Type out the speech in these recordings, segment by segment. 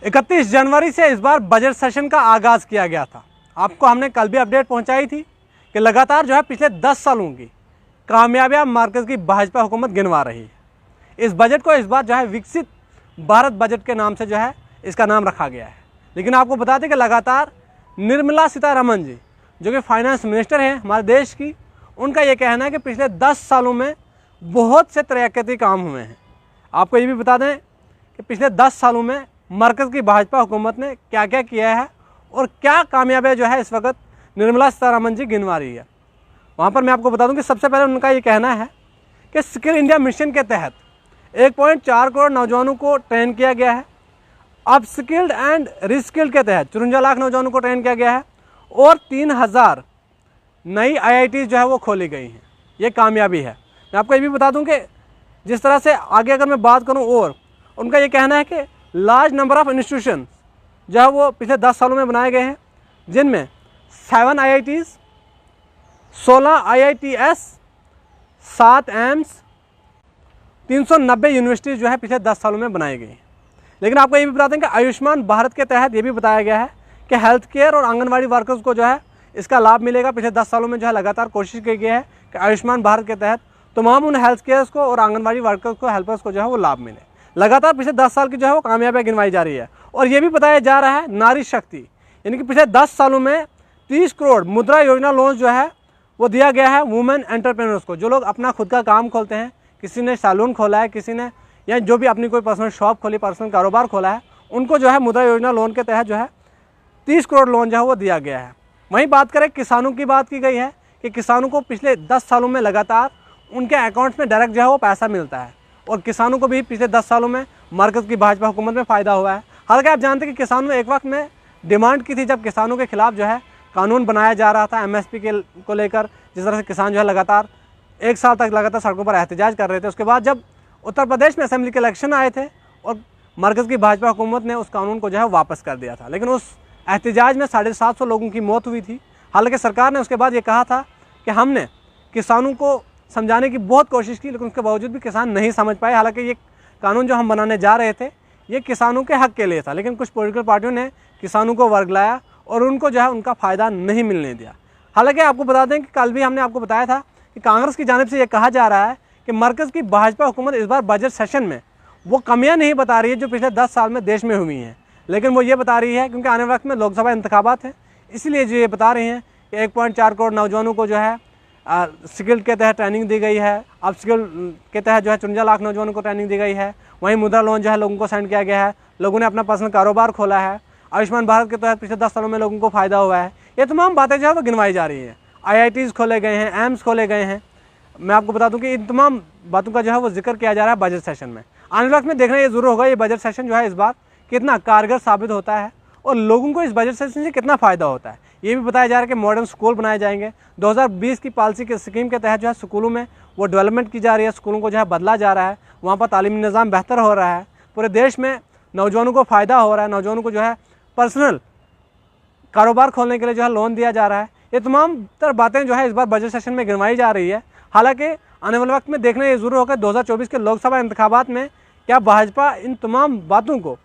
31 जनवरी से इस बार budget session का आगाज़ किया गया था। आपको हमने कल भी अपडेट पहुंचाई थी कि लगातार जो है पिछले 10 सालों की कामयाबियां मरकज़ की भाजपा हुकूमत गिनवा रही है। इस बजट को इस बार जो है विकसित भारत बजट के नाम से जो है इसका नाम रखा गया है। लेकिन आपको बता दें कि लगातार निर्मला सीतारमण जी जो कि फाइनेंस मिनिस्टर हैं हमारे देश की, उनका ये कहना है कि पिछले 10 सालों में बहुत से तरक्याती काम हुए हैं। आपको ये भी बता दें कि पिछले 10 सालों में मरकज़ की भाजपा हुकूमत ने क्या क्या किया है और क्या कामयाबियाँ जो है इस वक्त निर्मला सीतारमण जी गिनवा रही है। वहाँ पर मैं आपको बता दूं कि सबसे पहले उनका ये कहना है कि स्किल इंडिया मिशन के तहत 1.4 करोड़ नौजवानों को ट्रेन किया गया है। अब स्किल्ड एंड रिस्किल्ड के तहत 54 लाख नौजवानों को ट्रेन किया गया है और 3000 नई IITs जो है वो खोली गई हैं। ये कामयाबी है। मैं आपको ये भी बता दूं कि जिस तरह से आगे अगर मैं बात करूं, और उनका ये कहना है कि लार्ज नंबर ऑफ इंस्टीट्यूशन जो है वो पिछले 10 सालों में बनाए गए हैं, जिनमें 7 IITs, 16 IITS, 7 एम्स, 390 यूनिवर्सिटीज़ जो है पिछले 10 सालों में बनाई गई हैं। लेकिन आपको ये भी बता दें कि आयुष्मान भारत के तहत ये भी बताया गया है कि हेल्थ केयर और आंगनवाड़ी वर्कर्स को जो है इसका लाभ मिलेगा। पिछले 10 सालों में जो है लगातार कोशिश की गई है कि आयुष्मान भारत के तहत तमाम उन हेल्थ केयर्स को और आंगनवाड़ी वर्कर्स को, हेल्पर्स को जो है वो लाभ मिले। लगातार पिछले 10 साल की जो है वो कामयाबियाँ गिनवाई जा रही है। और ये भी बताया जा रहा है नारी शक्ति, यानी कि पिछले 10 सालों में 30 करोड़ मुद्रा योजना लोन जो है वो दिया गया है वुमेन एंटरप्रेन्योर्स को, जो लोग अपना खुद का काम खोलते हैं। किसी ने सैलून खोला है, किसी ने या जो भी अपनी कोई पर्सनल शॉप खोली, पर्सनल कारोबार खोला है, उनको जो है मुद्रा योजना लोन के तहत जो है 30 करोड़ लोन जो है वो दिया गया है। वहीं बात करें किसानों की, बात की गई है कि किसानों को पिछले 10 सालों में लगातार उनके अकाउंट्स में डायरेक्ट जो है वो पैसा मिलता है और किसानों को भी पिछले 10 सालों में मरकज़ की भाजपा हुकूमत में फ़ायदा हुआ है। हालांकि आप जानते हैं कि किसानों ने एक वक्त में डिमांड की थी, जब किसानों के खिलाफ जो है कानून बनाया जा रहा था MSP को लेकर, जिस तरह से किसान जो है लगातार 1 साल तक लगातार सड़कों पर एहतजाज कर रहे थे। उसके बाद जब उत्तर प्रदेश में असेंबली के इलेक्शन आए थे और मरकज़ की भाजपा हुकूमत ने उस कानून को जो है वापस कर दिया था, लेकिन उस एहतजाज में 750 लोगों की मौत हुई थी। हालांकि सरकार ने उसके बाद ये कहा था कि हमने किसानों को समझाने की बहुत कोशिश की, लेकिन उसके बावजूद भी किसान नहीं समझ पाए। हालांकि ये कानून जो हम बनाने जा रहे थे ये किसानों के हक़ के लिए था, लेकिन कुछ पॉलिटिकल पार्टियों ने किसानों को वर्गलाया और उनको जो है उनका फ़ायदा नहीं मिलने दिया। हालांकि आपको बता दें कि कल भी हमने आपको बताया था कि कांग्रेस की जानिब से ये कहा जा रहा है कि मरकज़ की भाजपा हुकूमत इस बार बजट सेशन में वो कमियां नहीं बता रही है जो पिछले 10 साल में देश में हुई हैं, लेकिन वो ये बता रही है क्योंकि आने वक्त में लोकसभा इंतखाबात हैं, इसलिए जो ये बता रही हैं कि 1.4 करोड़ नौजवानों को जो है स्किल के तहत ट्रेनिंग दी गई है। अब स्किल के तहत जो है 54 लाख नौजवानों को ट्रेनिंग दी गई है। वहीं मुद्रा लोन जो है लोगों को सेंड किया गया है, लोगों ने अपना पर्सनल कारोबार खोला है। आयुष्मान भारत के तहत पिछले 10 सालों में लोगों को फ़ायदा हुआ है। ये तमाम बातें जो है वो गिनवाई जा रही हैं। IITs खोले गए हैं, एम्स खोले गए हैं। मैं आपको बता दूं कि इन तमाम बातों का जो है वो जिक्र किया जा रहा है बजट सेशन में। आने वक्त में देखना ये ज़रूर होगा ये बजट सेशन जो है इस बार कितना कारगर साबित होता है और लोगों को इस बजट सेशन से कितना फ़ायदा होता है। ये भी बताया जा रहा है कि मॉडर्न स्कूल बनाए जाएंगे। 2020 की पॉलिसी के स्कीम के तहत जो है स्कूलों में वो डेवलपमेंट की जा रही है, स्कूलों को जो है बदला जा रहा है, वहाँ पर तालीमी निज़ाम बेहतर हो रहा है। पूरे देश में नौजवानों को फ़ायदा हो रहा है, नौजवानों को जो है पर्सनल कारोबार खोलने के लिए जो है लोन दिया जा रहा है। ये तमाम तरह बातें जो है इस बार बजट सेशन में गिनवाई जा रही है। हालांकि आने वाले वक्त में देखना ये ज़रूर होगा 2024 के लोकसभा इंतखाबात में क्या भाजपा इन तमाम बातों को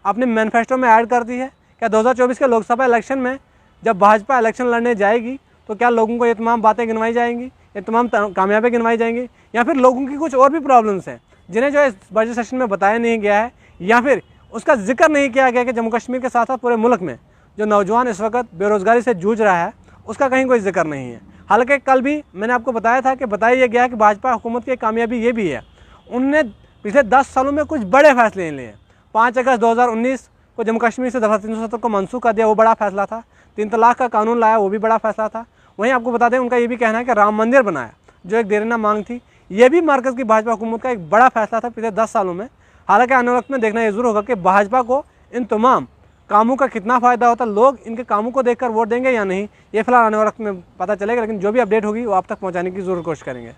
अपने मैनिफेस्टो में ऐड करती है। क्या 2024 के लोकसभा इलेक्शन में जब भाजपा इलेक्शन लड़ने जाएगी तो क्या लोगों को ये तमाम बातें गिनवाई जाएंगी, ये तमाम कामयाबियाँ गिनवाई जाएंगी, या फिर लोगों की कुछ और भी प्रॉब्लम्स हैं जिन्हें जो है इस बजट सेशन में बताया नहीं गया है, या फिर उसका जिक्र नहीं किया गया कि जम्मू कश्मीर के साथ साथ पूरे मुल्क में जो नौजवान इस वक्त बेरोज़गारी से जूझ रहा है उसका कहीं कोई जिक्र नहीं है। हालांकि कल भी मैंने आपको बताया था कि बताया यह गया कि भाजपा हुकूमत की कामयाबी ये भी है, उनने पिछले 10 सालों में कुछ बड़े फैसले लिए। 5 अगस्त 2019 को जम्मू कश्मीर से दफ़ा 370 को मनसूख कर दिया, वो बड़ा फैसला था। 3 तलाक का कानून लाया, वो भी बड़ा फैसला था। वहीं आपको बता दें उनका ये भी कहना है कि राम मंदिर बनाया, जो एक देरीना मांग थी, ये भी मरकज़ की भाजपा हुकूमत का एक बड़ा फैसला था पिछले 10 सालों में। हालांकि आने वक्त में देखना ये ज़रूर होगा कि भाजपा को इन तमाम कामों का कितना फ़ायदा होता है, लोग इनके कामों को देखकर वोट देंगे या नहीं, ये फिलहाल आने वक्त में पता चलेगा। लेकिन जो भी अपडेट होगी वो आप तक पहुँचाने की ज़रूर कोशिश करेंगे।